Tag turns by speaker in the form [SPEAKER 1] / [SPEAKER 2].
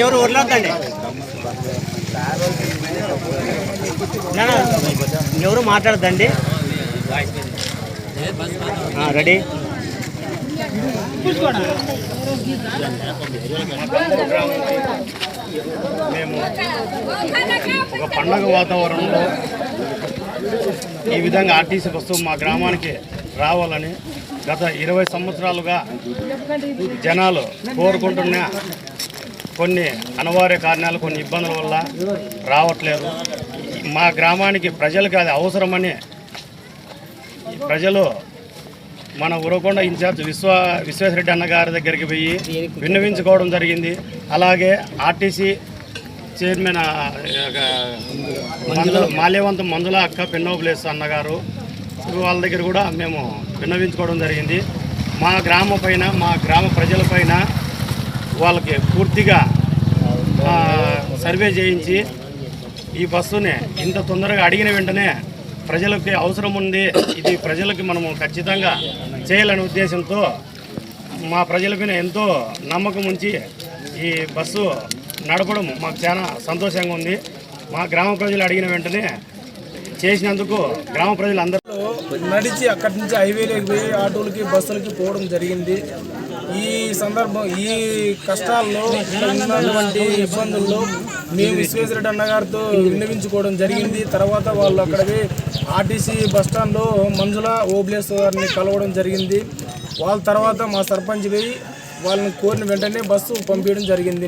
[SPEAKER 1] ఎవరు వదలొద్దండి, ఎవరు మాట్లాడద్దండి. రెడీ. మేము ఒక పండగ వాతావరణంలో ఈ విధంగా ఆర్టీసీ బస్సు మా గ్రామానికి రావాలని గత 20 సంవత్సరాలుగా జనాలు కోరుకుంటున్న కొన్ని అనివార్య కారణాలు, కొన్ని ఇబ్బందుల వల్ల రావట్లేదు. మా గ్రామానికి ప్రజలకు అది అవసరమని ప్రజలు మన ఉరవకొండ ఇన్ఛార్జ్ విశ్వేశ్వరరెడ్డి అన్నగారి దగ్గరికి పోయి విన్నవించుకోవడం జరిగింది. అలాగే ఆర్టీసీ చైర్మన్ మాల్యవంతం మంజుల అక్క పెన్నోబులేస్ అన్నగారు వాళ్ళ దగ్గర కూడా మేము విన్నవించుకోవడం జరిగింది. మా గ్రామ పైన, మా గ్రామ ప్రజలపైన వాళ్ళకి పూర్తిగా సర్వే చేయించి ఈ బస్సుని ఇంత తొందరగా అడిగిన వెంటనే ప్రజలకి అవసరం ఉంది, ఇది ప్రజలకి మనము ఖచ్చితంగా చేయాలనే ఉద్దేశంతో మా ప్రజలపైన ఎంతో నమ్మకం ఉంచి ఈ బస్సు నడపడం మాకు చాలా సంతోషంగా ఉంది. మా గ్రామ ప్రజలు అడిగిన వెంటనే చేసినందుకు గ్రామ ప్రజలందరూ
[SPEAKER 2] నడిచి అక్కడి నుంచి హైవేలోకి పోయి ఆటోలకి బస్సులకి పోవడం జరిగింది. ఈ సందర్భం, ఈ కష్టాల్లో ఉన్నటువంటి ఇబ్బందుల్లో మేము విశ్వేశ్వరరెడ్డి అన్నగారితో విన్నవించుకోవడం జరిగింది. తర్వాత వాళ్ళు అక్కడికి ఆర్టీసీ బస్టాండ్లో మంజుల ఓబ్లేస్ గారిని కలవడం జరిగింది. వాళ్ళ తర్వాత మా సర్పంచ్ పోయి వాళ్ళని కోరిన వెంటనే బస్సు పంపించడం జరిగింది.